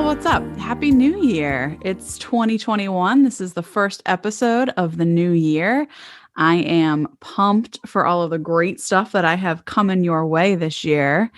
y'all, what's up? Happy New Year. It's 2021. This is the first episode of the new year. I am pumped for all of the great stuff that I have coming your way this year.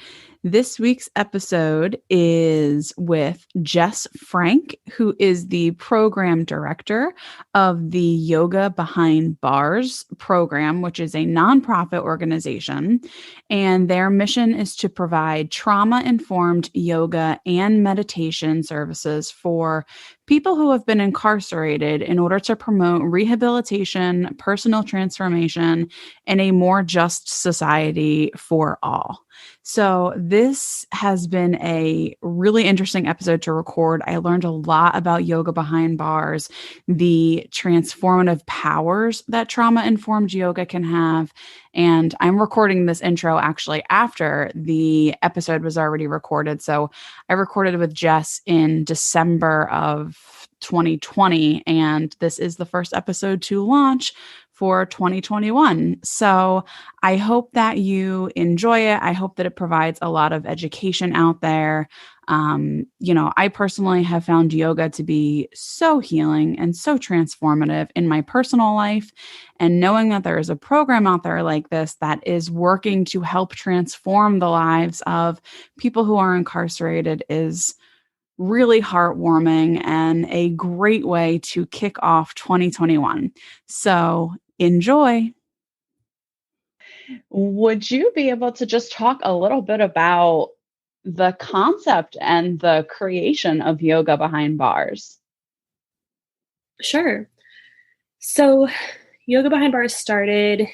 This week's episode is with Jess Frank, who is the program director of the Yoga Behind Bars program, which is a nonprofit organization. And their mission is to provide trauma-informed yoga and meditation services for people who have been incarcerated in order to promote rehabilitation, personal transformation, and a more just society for all. So this has been a really interesting episode to record. I learned a lot about yoga behind bars, the transformative powers that trauma-informed yoga can have. And I'm recording this intro actually after the episode was already recorded. So I recorded with Jess in December of 2020, and this is the first episode to launch for 2021. So I hope that you enjoy it. I hope that it provides a lot of education out there. I personally have found yoga to be so healing and so transformative in my personal life. And knowing that there is a program out there like this that is working to help transform the lives of people who are incarcerated is really heartwarming and a great way to kick off 2021. So enjoy. Would you be able to just talk a little bit about the concept and the creation of Yoga Behind Bars? Sure. So Yoga Behind Bars started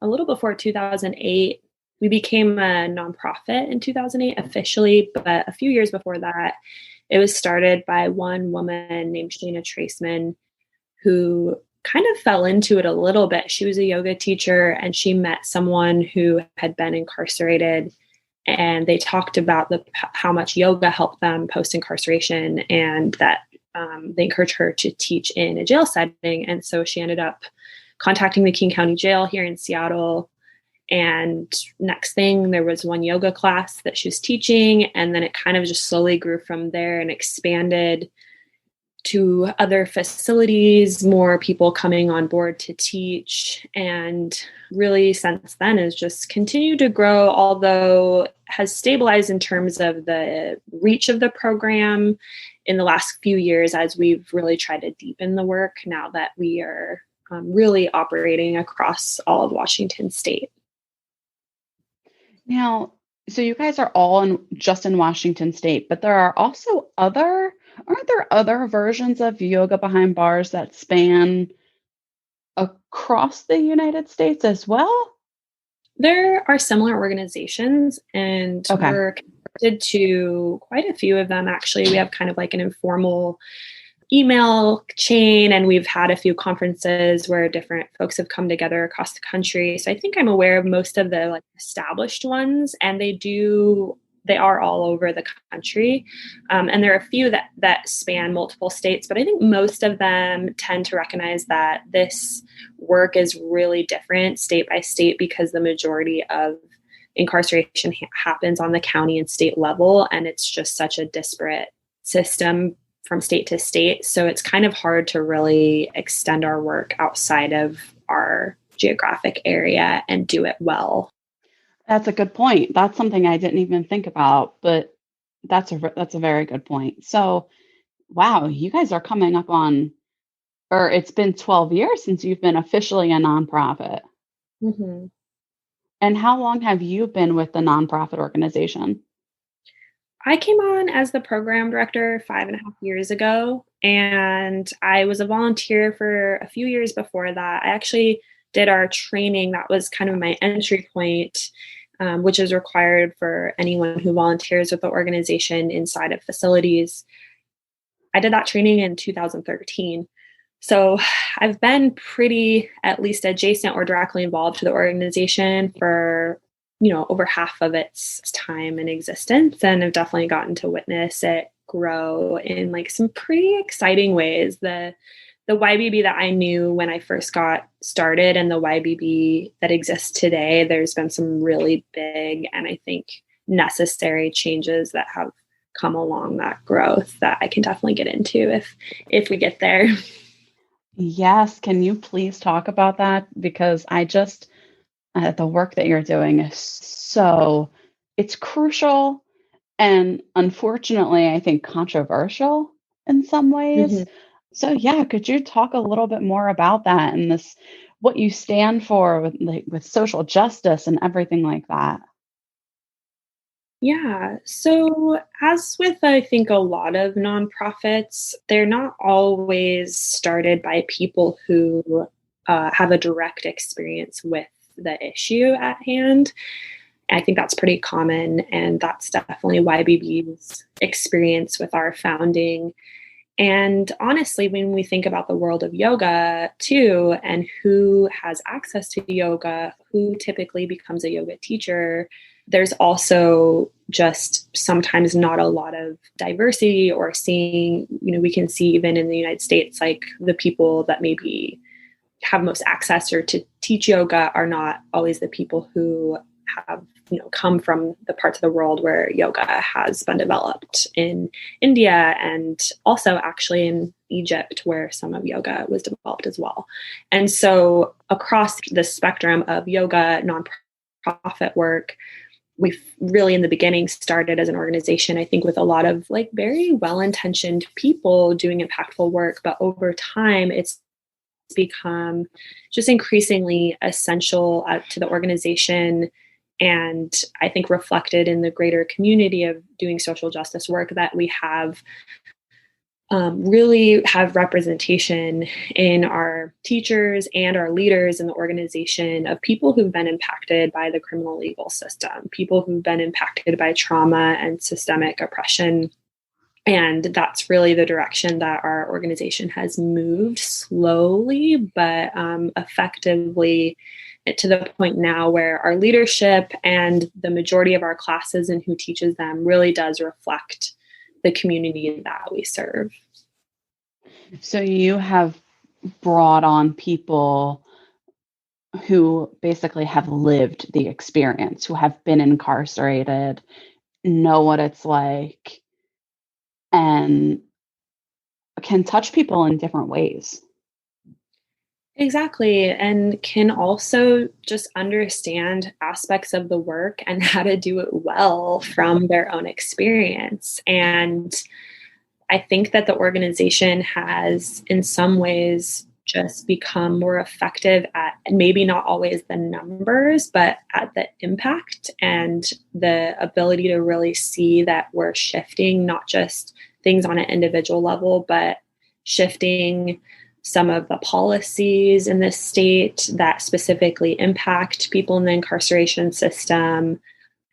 a little before 2008. We became a nonprofit in 2008 officially, but a few years before that, it was started by one woman named Shana Traceman, who kind of fell into it a little bit. She was a yoga teacher and she met someone who had been incarcerated, and they talked about how much yoga helped them post-incarceration, and that they encouraged her to teach in a jail setting. And so she ended up contacting the King County Jail here in Seattle. And next thing, there was one yoga class that she was teaching. And then it kind of just slowly grew from there and expanded to other facilities, more people coming on board to teach. And really since then has just continued to grow, although has stabilized in terms of the reach of the program in the last few years as we've really tried to deepen the work now that we are really operating across all of Washington state. Now, so you guys are all just in Washington state, but there are also aren't there other versions of Yoga Behind Bars that span across the United States as well? There are similar organizations, and Okay. we're connected to quite a few of them. Actually, we have kind of like an informal email chain, and we've had a few conferences where different folks have come together across the country. So I think I'm aware of most of the like established ones, and they are all over the country. And there are a few that span multiple states, but I think most of them tend to recognize that this work is really different state by state because the majority of incarceration happens on the county and state level, and it's just such a disparate system from state to state. So it's kind of hard to really extend our work outside of our geographic area and do it well. That's a good point. That's something I didn't even think about, but that's a very good point. So, wow, you guys are coming up on, or it's been 12 years since you've been officially a nonprofit. Mm-hmm. And how long have you been with the nonprofit organization? I came on as the program director 5.5 years ago, and I was a volunteer for a few years before that. I actually did our training. That was kind of my entry point, which is required for anyone who volunteers with the organization inside of facilities. I did that training in 2013. So I've been pretty at least adjacent or directly involved to the organization for over half of its time in existence. And I've definitely gotten to witness it grow in like some pretty exciting ways. The YBB that I knew when I first got started and the YBB that exists today, there's been some really big and I think necessary changes that have come along that growth that I can definitely get into if we get there. Yes. Can you please talk about that? Because the work that you're doing is it's crucial and unfortunately, I think controversial in some ways. Mhm. So yeah, could you talk a little bit more about that and what you stand for with social justice and everything like that? Yeah. So, as with, I think, a lot of nonprofits, they're not always started by people who have a direct experience with the issue at hand. I think that's pretty common. And that's definitely YBB's experience with our founding. And honestly, when we think about the world of yoga too, and who has access to yoga, who typically becomes a yoga teacher, there's also just sometimes not a lot of diversity or seeing, we can see even in the United States, like the people that maybe have most access or to teach yoga are not always the people who have come from the parts of the world where yoga has been developed in India and also actually in Egypt where some of yoga was developed as well. And so across the spectrum of yoga nonprofit work, we've really in the beginning started as an organization, I think, with a lot of like very well-intentioned people doing impactful work, but over time it's become just increasingly essential to the organization, and I think reflected in the greater community of doing social justice work, that we have really have representation in our teachers and our leaders in the organization of people who've been impacted by the criminal legal system, people who've been impacted by trauma and systemic oppression. And that's really the direction that our organization has moved slowly, but effectively to the point now where our leadership and the majority of our classes and who teaches them really does reflect the community that we serve. So you have brought on people who basically have lived the experience, who have been incarcerated, know what it's like, and can touch people in different ways. Exactly. And can also just understand aspects of the work and how to do it well from their own experience. And I think that the organization has, in some ways, just become more effective at maybe not always the numbers, but at the impact and the ability to really see that we're shifting not just things on an individual level, but shifting some of the policies in the state that specifically impact people in the incarceration system,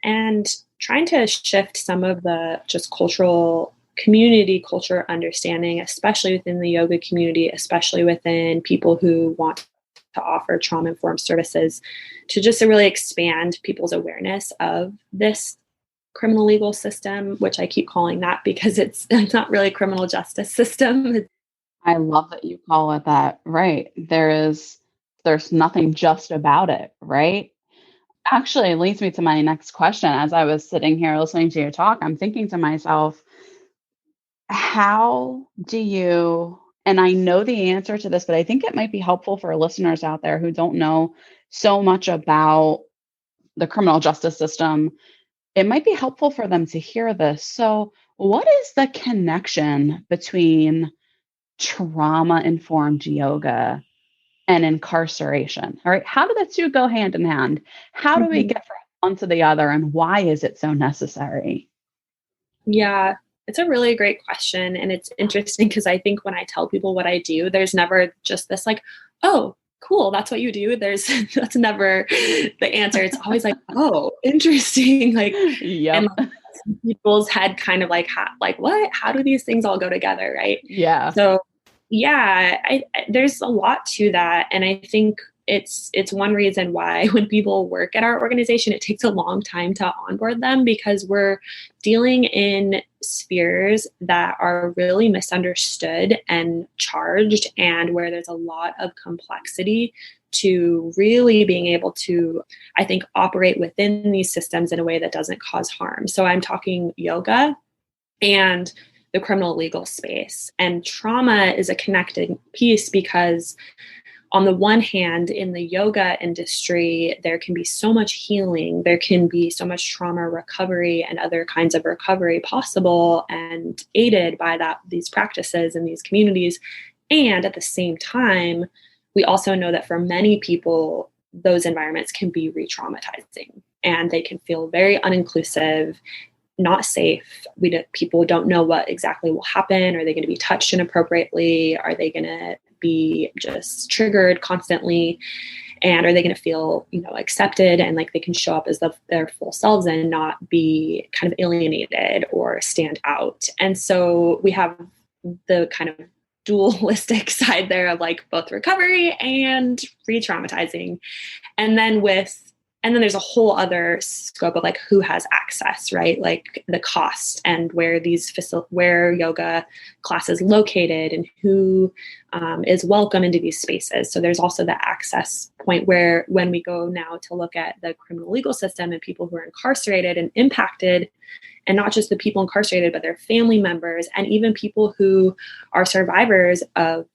and trying to shift some of the just community culture understanding, especially within the yoga community, especially within people who want to offer trauma-informed services, to just really expand people's awareness of this criminal legal system, which I keep calling that because it's not really a criminal justice system. I love that you call it that. Right. There's nothing just about it, right? Actually, it leads me to my next question. As I was sitting here listening to you talk, I'm thinking to myself, how do you, and I know the answer to this, but I think it might be helpful for listeners out there who don't know so much about the criminal justice system. It might be helpful for them to hear this. So, what is the connection between trauma informed yoga and incarceration? All right. How do the two go hand in hand? How do we Mhm. get from one to the other? And why is it so necessary? Yeah, it's a really great question. And it's interesting because I think when I tell people what I do, there's never just this like, oh, cool, that's what you do. That's never the answer. It's always like, oh, interesting. Like, and Yep. like, people's head kind of like, like what? How do these things all go together? Right. Yeah. So, yeah, there's a lot to that. And I think it's one reason why when people work at our organization, it takes a long time to onboard them because we're dealing in spheres that are really misunderstood and charged, and where there's a lot of complexity to really being able to, I think, operate within these systems in a way that doesn't cause harm. So I'm talking yoga, and the criminal legal space. And trauma is a connected piece because on the one hand, in the yoga industry, there can be so much healing, there can be so much trauma recovery and other kinds of recovery possible and aided by these practices in these communities. And at the same time, we also know that for many people, those environments can be re-traumatizing and they can feel very uninclusive, not safe. People don't know what exactly will happen. Are they going to be touched inappropriately? Are they going to be just triggered constantly? And are they going to feel, accepted and like they can show up as their full selves and not be kind of alienated or stand out? And so we have the kind of dualistic side there of like both recovery and re-traumatizing. And then there's a whole other scope of like who has access, right? Like the cost and where where yoga classes located and who is welcome into these spaces. So there's also the access point where when we go now to look at the criminal legal system and people who are incarcerated and impacted, and not just the people incarcerated, but their family members and even people who are survivors of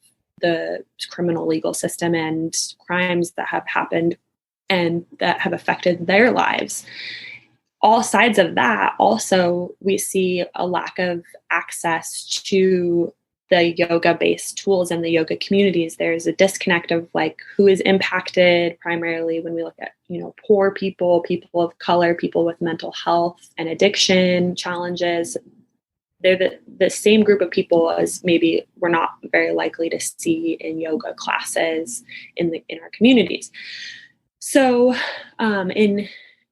the criminal legal system and crimes that have happened and that have affected their lives. All sides of that, also, we see a lack of access to the yoga-based tools and the yoga communities. There's a disconnect of like who is impacted primarily when we look at, poor people, people of color, people with mental health and addiction challenges. They're the same group of people as maybe we're not very likely to see in yoga classes in our communities. So in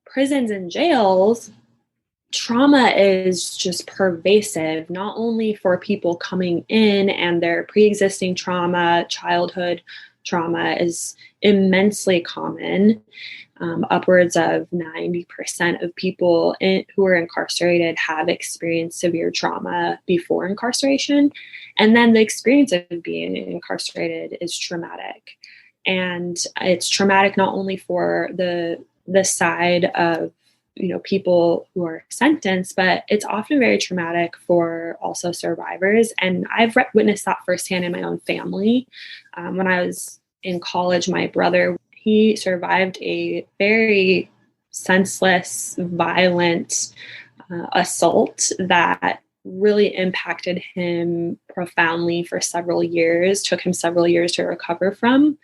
prisons and jails, trauma is just pervasive, not only for people coming in and their pre-existing trauma, childhood trauma is immensely common. Upwards of 90% of people who are incarcerated have experienced severe trauma before incarceration. And then the experience of being incarcerated is traumatic. And it's traumatic not only for the side of, people who are sentenced, but it's often very traumatic for also survivors. And I've witnessed that firsthand in my own family. When I was in college, my brother, he survived a very senseless, violent assault that really impacted him profoundly for several years, took him several years to recover from.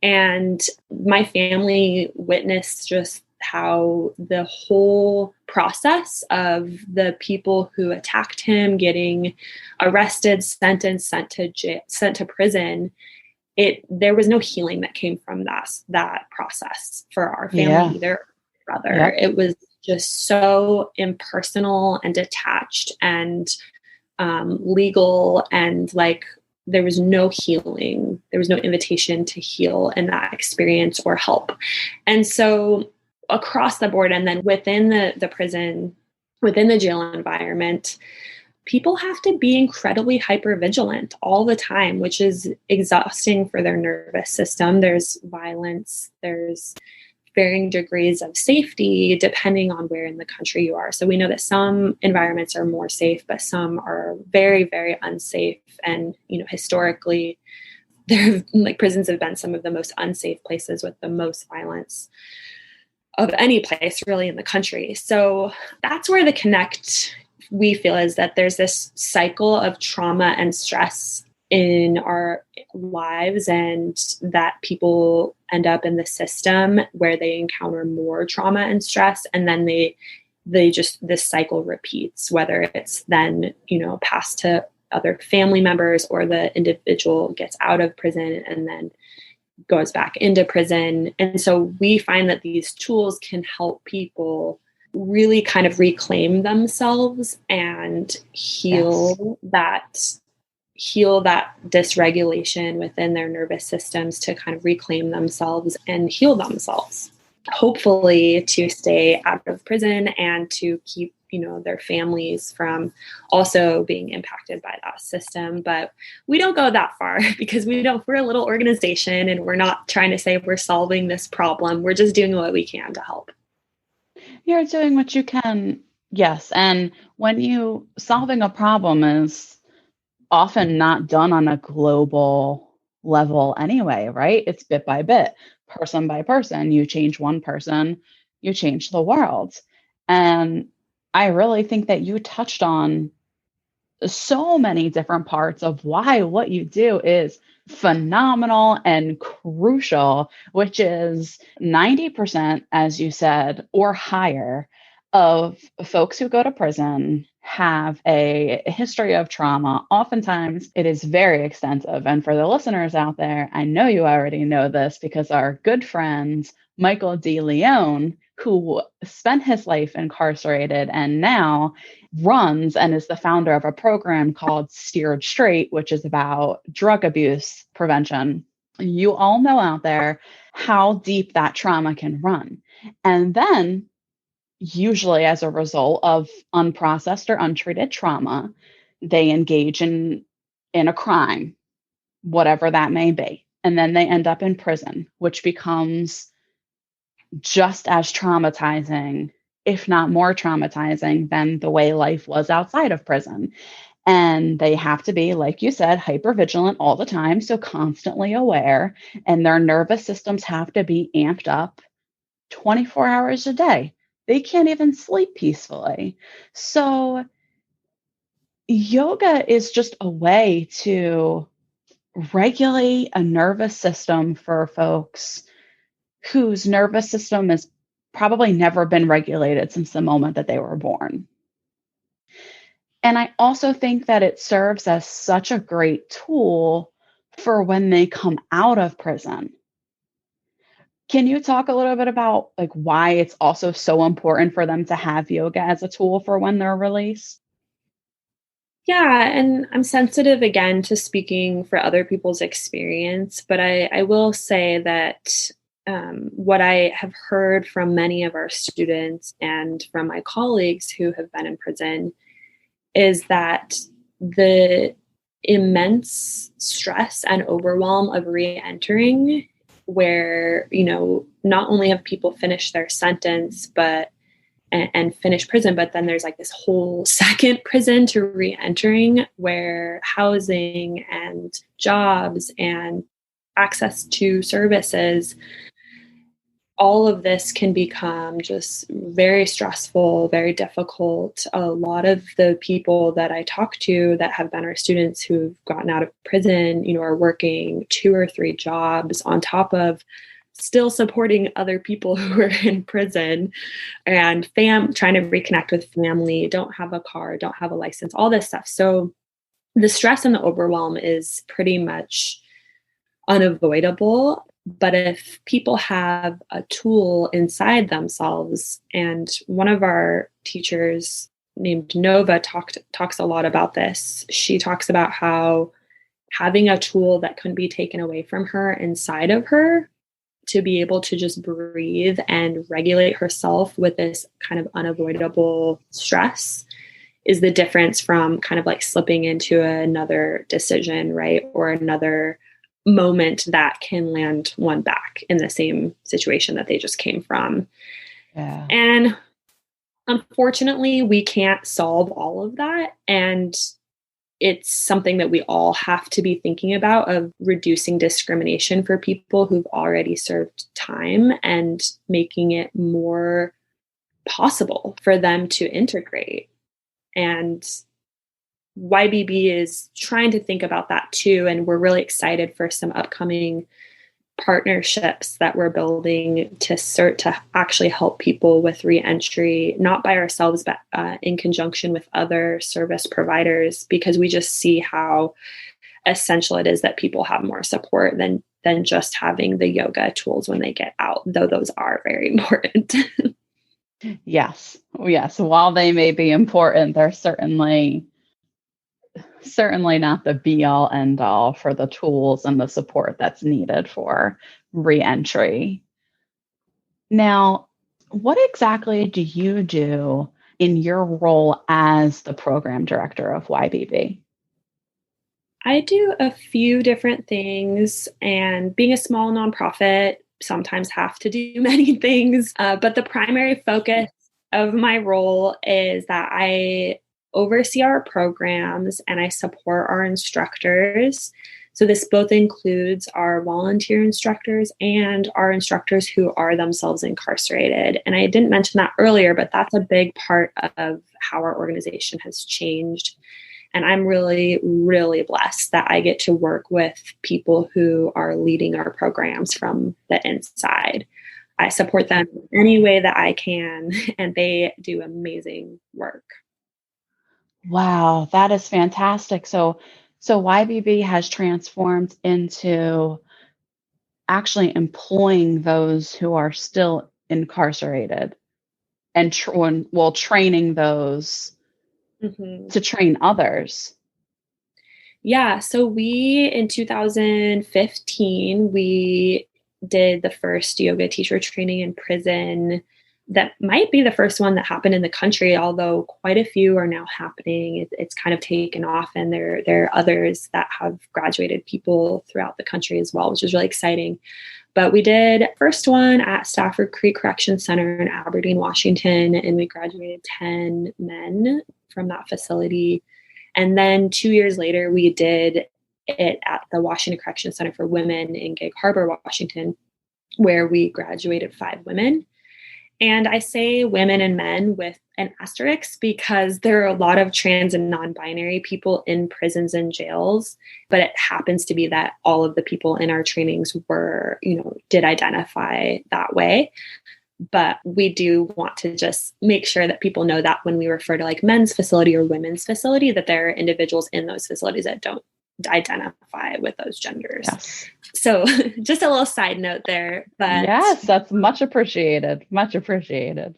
And my family witnessed just how the whole process of the people who attacked him getting arrested, sentenced, sent to prison, there was no healing that came from that process for our family either, brother. Yeah. It was just so impersonal and detached and legal, and like there was no healing. There was no invitation to heal in that experience or help. And so across the board, and then within the prison, within the jail environment, people have to be incredibly hypervigilant all the time, which is exhausting for their nervous system. There's violence, there's varying degrees of safety depending on where in the country you are. So we know that some environments are more safe, but some are very, very unsafe. And, historically, prisons have been some of the most unsafe places with the most violence of any place really in the country. So that's where the connect we feel is that there's this cycle of trauma and stress in our lives, and that people end up in the system where they encounter more trauma and stress. And then this cycle repeats, whether it's then, passed to other family members, or the individual gets out of prison and then goes back into prison. And so we find that these tools can help people really kind of reclaim themselves and heal that dysregulation within their nervous systems, to kind of reclaim themselves and heal themselves, hopefully to stay out of prison and to keep, their families from also being impacted by that system. But we don't go that far because we're a little organization and we're not trying to say we're solving this problem. We're just doing what we can to help. You're doing what you can Yes. And when you solving a problem is often not done on a global level anyway, right? It's bit by bit, person by person. You change one person, you change the world. And I really think that you touched on so many different parts of why what you do is phenomenal and crucial, which is 90%, as you said, or higher of folks who go to prison have a history of trauma. Oftentimes, it is very extensive. And for the listeners out there, I know you already know this because our good friend, Michael D. Leone, who spent his life incarcerated and now runs and is the founder of a program called Steered Straight, which is about drug abuse prevention. You all know out there how deep that trauma can run. And then, usually as a result of unprocessed or untreated trauma, they engage in a crime, whatever that may be. And then they end up in prison, which becomes just as traumatizing, if not more traumatizing, than the way life was outside of prison. And they have to be, like you said, hyper vigilant all the time. So constantly aware, and their nervous systems have to be amped up 24 hours a day. They can't even sleep peacefully. So yoga is just a way to regulate a nervous system for folks whose nervous system has probably never been regulated since the moment that they were born. And I also think that it serves as such a great tool for when they come out of prison. Can you talk a little bit about like why it's also so important for them to have yoga as a tool for when they're released? Yeah, and I'm sensitive again to speaking for other people's experience, but I will say that what I have heard from many of our students and from my colleagues who have been in prison is that the immense stress and overwhelm of re-entering, where, not only have people finished their sentence, but and finish prison, but then there's like this whole second prison to re-entering where housing and jobs and access to services, all of this can become just very stressful, very difficult. A lot of the people that I talk to that have been our students who've gotten out of prison, are working 2 or 3 jobs on top of still supporting other people who are in prison, and trying to reconnect with family, don't have a car, don't have a license, all this stuff. So the stress and the overwhelm is pretty much unavoidable. But if people have a tool inside themselves, and one of our teachers named Nova talks a lot about this. She talks about how having a tool that couldn't be taken away from her inside of her to be able to just breathe and regulate herself with this kind of unavoidable stress is the difference from kind of like slipping into another decision, right? Or another moment that can land one back in the same situation that they just came from. Yeah. And unfortunately, we can't solve all of that. And it's something that we all have to be thinking about, of reducing discrimination for people who've already served time and making it more possible for them to integrate. And YBB is trying to think about that too. And we're really excited for some upcoming partnerships that we're building to actually help people with reentry, not by ourselves, but in conjunction with other service providers, because we just see how essential it is that people have more support than just having the yoga tools when they get out, though those are very important. Yes. Yes. While they may be important, they're certainly not the be all end all for the tools and the support that's needed for reentry. Now, what exactly do you do in your role as the program director of YBB? I do a few different things, and being a small nonprofit, sometimes have to do many things. But the primary focus of my role is that I oversee our programs and I support our instructors. So this both includes our volunteer instructors and our instructors who are themselves incarcerated. And I didn't mention that earlier, but that's a big part of how our organization has changed. And I'm really, really blessed that I get to work with people who are leading our programs from the inside. I support them any way that I can, and they do amazing work. Wow, that is fantastic. So YBB has transformed into actually employing those who are still incarcerated and training those Mm-hmm. to train others. Yeah, so we in 2015 we did the first yoga teacher training in prison. That might be the first one that happened in the country, although quite a few are now happening. It's kind of taken off, and there are others that have graduated people throughout the country as well, which is really exciting. But we did first one at Stafford Creek Correction Center in Aberdeen, Washington, and we graduated 10 men from that facility. And then 2 years later, we did it at the Washington Correction Center for Women in Gig Harbor, Washington, where we graduated 5 women. And I say women and men with an asterisk because there are a lot of trans and non-binary people in prisons and jails, but it happens to be that all of the people in our trainings were, did identify that way. But we do want to just make sure that people know that when we refer to like men's facility or women's facility, that there are individuals in those facilities that don't identify with those genders. Yes. So just a little side note there. But yes, that's much appreciated. Much appreciated.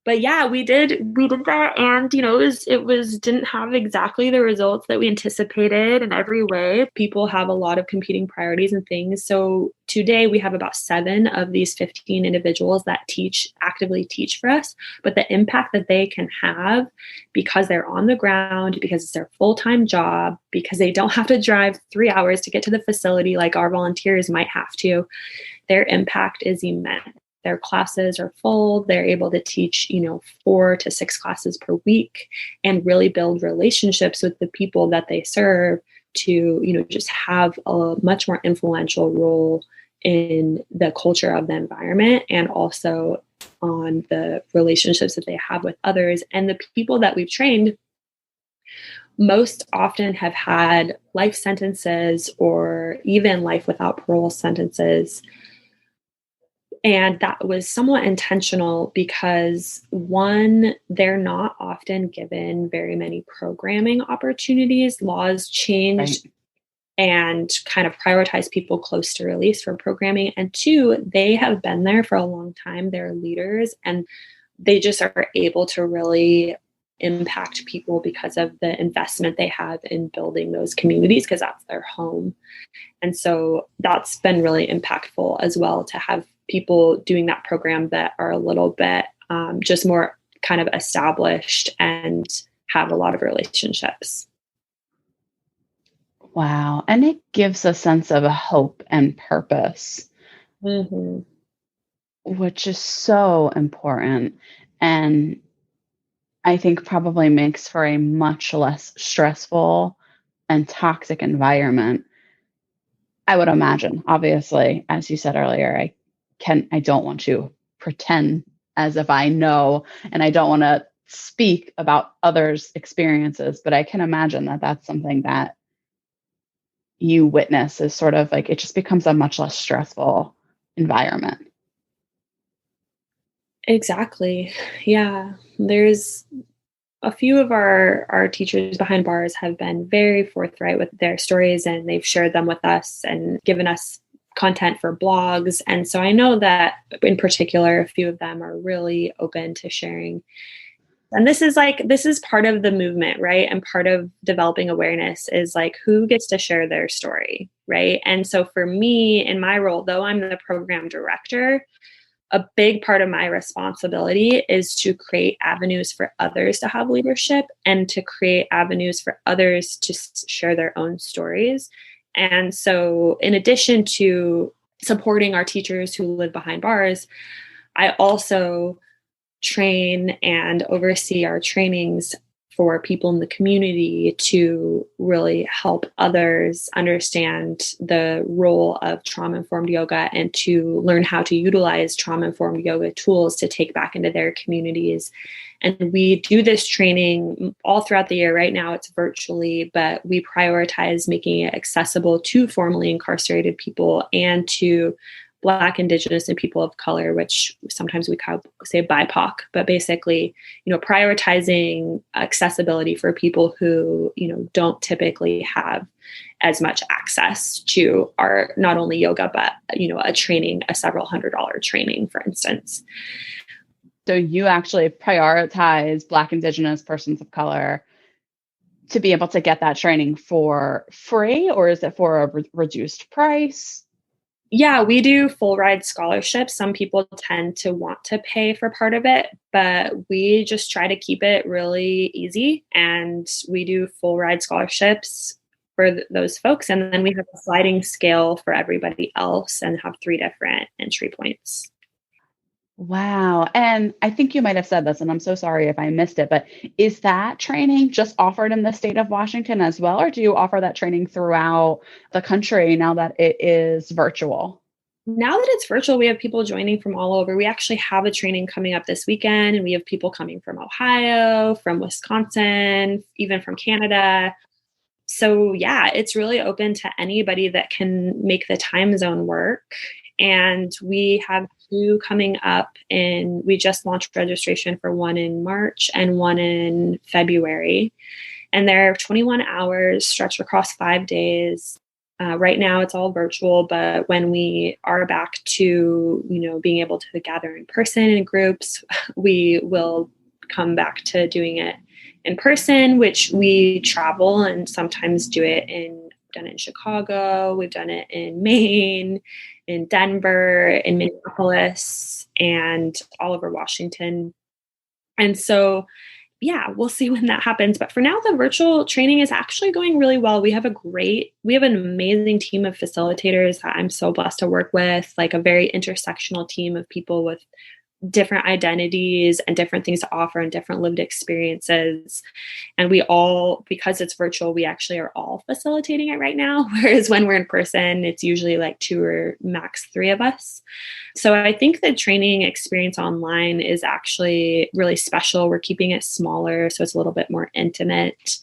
But yeah, we did that, and it was didn't have exactly the results that we anticipated in every way. People have a lot of competing priorities and things. So today we have about 7 of these 15 individuals that actively teach for us, but the impact that they can have because they're on the ground, because it's their full-time job, because they don't have to drive 3 hours to get to the facility like our volunteers might have to, their impact is immense. Their classes are full. They're able to teach, 4 to 6 classes per week and really build relationships with the people that they serve to, just have a much more influential role in the culture of the environment and also on the relationships that they have with others. And the people that we've trained most often have had life sentences or even life without parole sentences. And that was somewhat intentional because, one, they're not often given very many programming opportunities. Laws changed and kind of prioritize people close to release for programming. And 2, they have been there for a long time. They're leaders, and they just are able to really impact people because of the investment they have in building those communities, because that's their home. And so that's been really impactful as well, to have people doing that program that are a little bit just more kind of established and have a lot of relationships. Wow. And it gives a sense of a hope and purpose, Mm-hmm. which is so important. And I think probably makes for a much less stressful and toxic environment. I would imagine, obviously, as you said earlier, I don't want to pretend as if I know, and I don't want to speak about others' experiences, but I can imagine that that's something that you witness is sort of like, it just becomes a much less stressful environment. Exactly. Yeah. There's a few of our teachers behind bars have been very forthright with their stories, and they've shared them with us and given us content for blogs. And so I know that in particular, a few of them are really open to sharing. And this is part of the movement, right? And part of developing awareness is like, who gets to share their story, right? And so for me, in my role, though I'm the program director, a big part of my responsibility is to create avenues for others to have leadership and to create avenues for others to share their own stories. And so in addition to supporting our teachers who live behind bars, I also train and oversee our trainings for people in the community to really help others understand the role of trauma-informed yoga and to learn how to utilize trauma-informed yoga tools to take back into their communities. And we do this training all throughout the year. Right now it's virtually, but we prioritize making it accessible to formerly incarcerated people and to Black, Indigenous, and people of color, which sometimes we say BIPOC, but basically, prioritizing accessibility for people who, don't typically have as much access to our, not only yoga, but, a training, a several $100 training, for instance. So you actually prioritize Black, Indigenous, persons of color to be able to get that training for free, or is it for a reduced price? Yeah, we do full ride scholarships. Some people tend to want to pay for part of it, but we just try to keep it really easy. And we do full ride scholarships for those folks. And then we have a sliding scale for everybody else and have 3 different entry points. Wow. And I think you might have said this, and I'm so sorry if I missed it, but is that training just offered in the state of Washington as well? Or do you offer that training throughout the country now that it is virtual? Now that it's virtual, we have people joining from all over. We actually have a training coming up this weekend, and we have people coming from Ohio, from Wisconsin, even from Canada. So yeah, it's really open to anybody that can make the time zone work. And we have 2 coming up, and we just launched registration for one in March and one in February. And they're 21 hours stretched across 5 days. Right now it's all virtual, but when we are back to, being able to gather in person in groups, we will come back to doing it in person, which we travel and sometimes done it in Chicago. We've done it in Maine, in Denver, in Minneapolis, and all over Washington. And so, yeah, we'll see when that happens. But for now, the virtual training is actually going really well. We have an amazing team of facilitators that I'm so blessed to work with, like a very intersectional team of people with different identities and different things to offer and different lived experiences. And we all, because it's virtual, we actually are all facilitating it right now. Whereas when we're in person, it's usually like 2 or max 3 of us. So I think the training experience online is actually really special. We're keeping it smaller, so it's a little bit more intimate,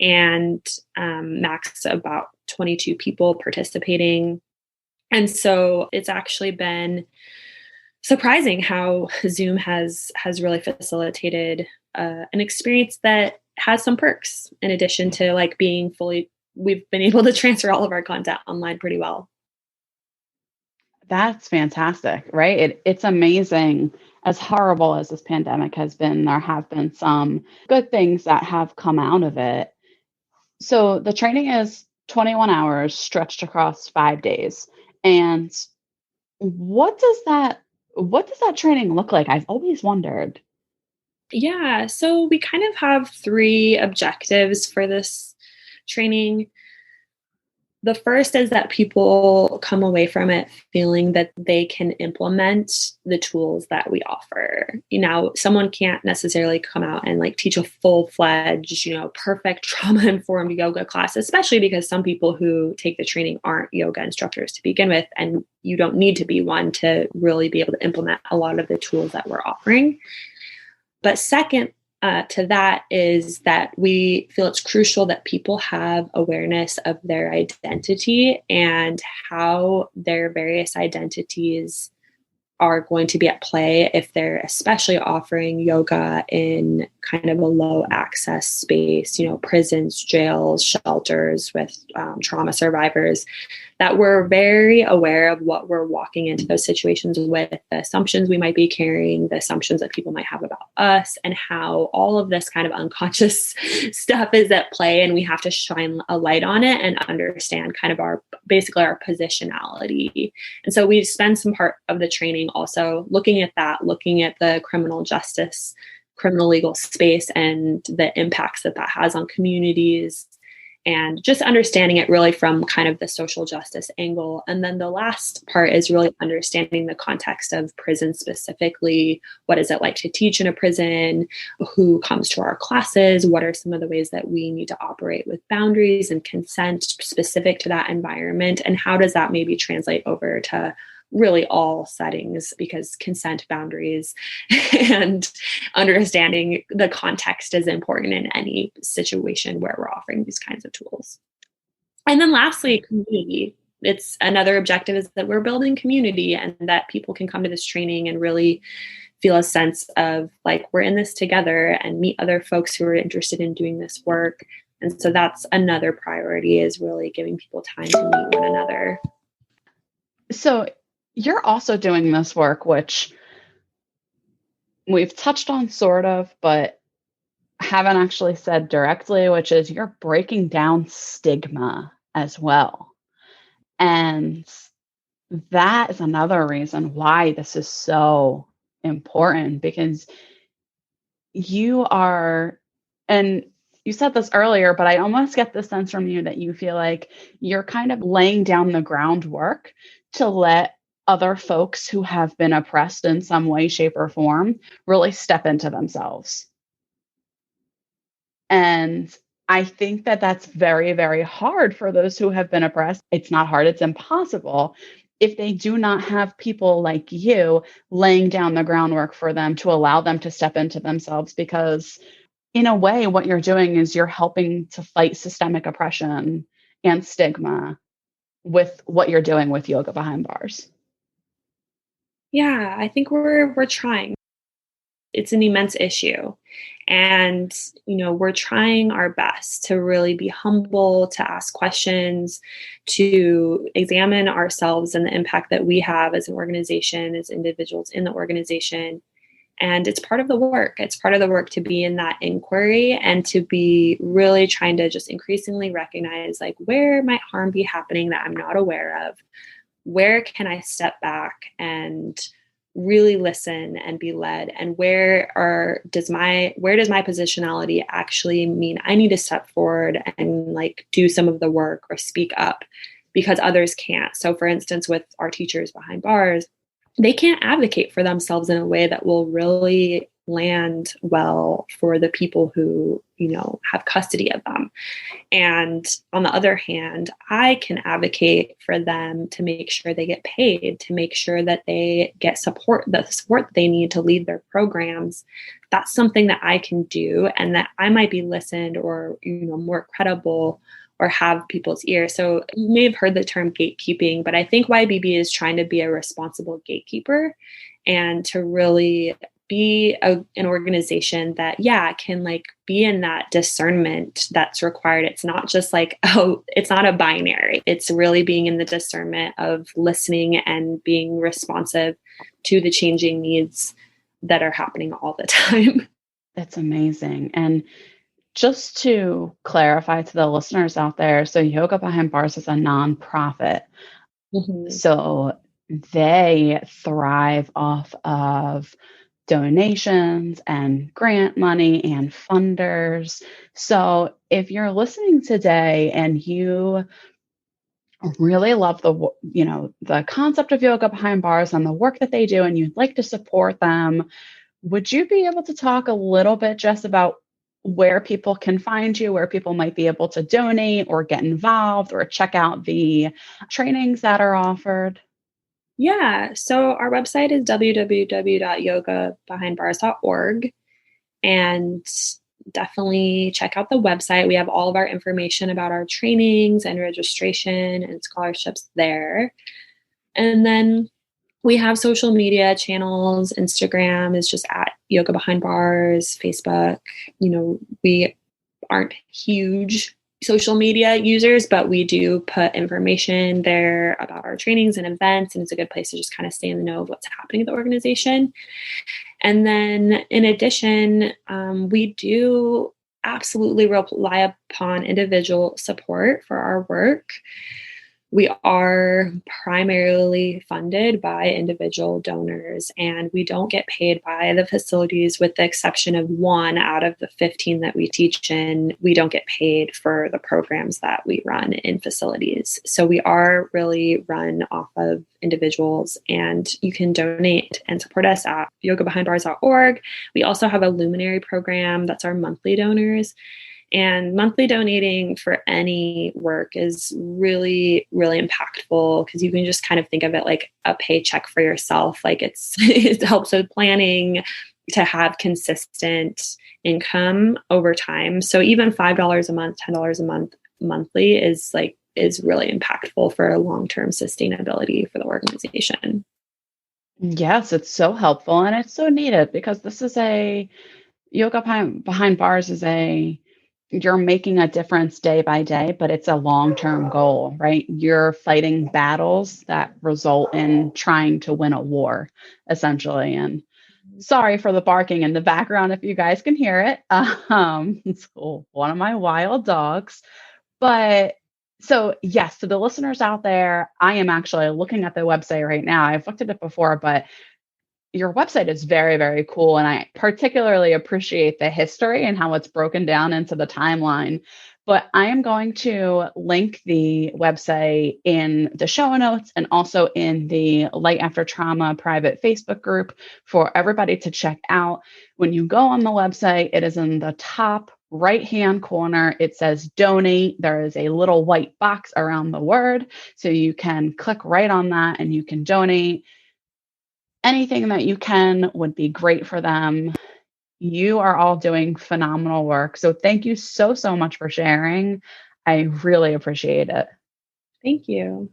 and max about 22 people participating. And so it's actually been surprising how Zoom has really facilitated an experience that has some perks in addition to like being we've been able to transfer all of our content online pretty well. That's fantastic, right? It's amazing. As horrible as this pandemic has been, there have been some good things that have come out of it. So the training is 21 hours stretched across 5 days. And what does that training look like? I've always wondered. Yeah, so we kind of have 3 objectives for this training. The first is that people come away from it feeling that they can implement the tools that we offer. Someone can't necessarily come out and like teach a full-fledged, perfect trauma-informed yoga class, especially because some people who take the training aren't yoga instructors to begin with, and you don't need to be one to really be able to implement a lot of the tools that we're offering. But second, to that is that we feel it's crucial that people have awareness of their identity and how their various identities are going to be at play if they're especially offering yoga in kind of a low access space, prisons, jails, shelters with trauma survivors, that we're very aware of what we're walking into those situations with, the assumptions we might be carrying, the assumptions that people might have about us, and how all of this kind of unconscious stuff is at play. And we have to shine a light on it and understand kind of our positionality. And so we spend some part of the training also looking at the criminal legal space and the impacts that has on communities, and just understanding it really from kind of the social justice angle. And then the last part is really understanding the context of prison specifically. What is it like to teach in a prison? Who comes to our classes? What are some of the ways that we need to operate with boundaries and consent specific to that environment? And how does that maybe translate over to really all settings, because consent, boundaries, and understanding the context is important in any situation where we're offering these kinds of tools. And then lastly, community. It's another objective is that we're building community and that people can come to this training and really feel a sense of like, we're in this together and meet other folks who are interested in doing this work. And so that's another priority, is really giving people time to meet one another. So you're also doing this work, which we've touched on sort of, but haven't actually said directly, which is you're breaking down stigma as well. And that is another reason why this is so important, because you are, and you said this earlier, but I almost get the sense from you that you feel like you're kind of laying down the groundwork to let other folks who have been oppressed in some way, shape, or form really step into themselves. And I think that that's very, very hard for those who have been oppressed. It's not hard, it's impossible if they do not have people like you laying down the groundwork for them to allow them to step into themselves. Because in a way, what you're doing is you're helping to fight systemic oppression and stigma with what you're doing with Yoga Behind Bars. Yeah, I think we're trying. It's an immense issue. And, we're trying our best to really be humble, to ask questions, to examine ourselves and the impact that we have as an organization, as individuals in the organization. And it's part of the work. It's part of the work to be in that inquiry and to be really trying to just increasingly recognize, like, where might harm be happening that I'm not aware of? Where can I step back and really listen and be led? And where does my positionality actually mean I need to step forward and like do some of the work or speak up because others can't? So for instance, with our teachers behind bars, they can't advocate for themselves in a way that will really land well for the people who, have custody of them. And on the other hand, I can advocate for them to make sure they get paid, to make sure that they get the support they need to lead their programs. That's something that I can do, and that I might be listened or, more credible or have people's ear. So you may have heard the term gatekeeping, but I think YBB is trying to be a responsible gatekeeper and to really be an organization that, can like be in that discernment that's required. It's not just like, it's not a binary. It's really being in the discernment of listening and being responsive to the changing needs that are happening all the time. That's amazing. And just to clarify to the listeners out there, so Yoga Behind Bars is a nonprofit. Mm-hmm. So they thrive off of donations and grant money and funders. So if you're listening today and you really love the concept of Yoga Behind Bars and the work that they do, and you'd like to support them, would you be able to talk a little bit, Jess, about where people can find you, where people might be able to donate or get involved or check out the trainings that are offered? Yeah. So our website is www.yogabehindbars.org, and definitely check out the website. We have all of our information about our trainings and registration and scholarships there. And then we have social media channels. Instagram is just at Yoga Behind Bars. Facebook, we aren't huge social media users, but we do put information there about our trainings and events, and it's a good place to just kind of stay in the know of what's happening at the organization. And then in addition, we do absolutely rely upon individual support for our work. We are primarily funded by individual donors, and we don't get paid by the facilities, with the exception of one out of the 15 that we teach in. We don't get paid for the programs that we run in facilities. So we are really run off of individuals, and you can donate and support us at yogabehindbars.org. We also have a Luminary program that's our monthly donors. And monthly donating for any work is really, really impactful, because you can just kind of think of it like a paycheck for yourself. Like it helps with planning to have consistent income over time. So even $5 a month, $10 a month, monthly is really impactful for long-term sustainability for the organization. Yes, it's so helpful, and it's so needed, because this is behind bars is you're making a difference day by day, but it's a long-term goal, right? You're fighting battles that result in trying to win a war, essentially. And sorry for the barking in the background if you guys can hear it. It's one of my wild dogs. But so yes, to the listeners out there, I am actually looking at the website right now. I've looked at it before, but your website is very, very cool. And I particularly appreciate the history and how it's broken down into the timeline. But I am going to link the website in the show notes and also in the Light After Trauma private Facebook group for everybody to check out. When you go on the website, it is in the top right-hand corner. It says donate. There is a little white box around the word. So you can click right on that and you can donate. Anything that you can would be great for them. You are all doing phenomenal work. So thank you so, so much for sharing. I really appreciate it. Thank you.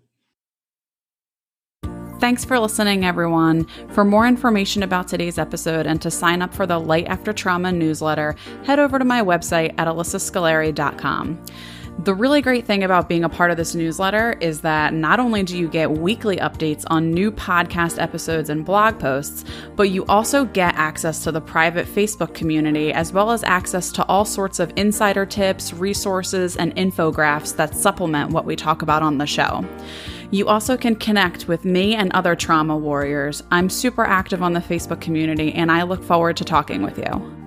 Thanks for listening, everyone. For more information about today's episode and to sign up for the Light After Trauma newsletter, head over to my website at alyssascolari.com. The really great thing about being a part of this newsletter is that not only do you get weekly updates on new podcast episodes and blog posts, but you also get access to the private Facebook community, as well as access to all sorts of insider tips, resources, and infographics that supplement what we talk about on the show. You also can connect with me and other trauma warriors. I'm super active on the Facebook community, and I look forward to talking with you.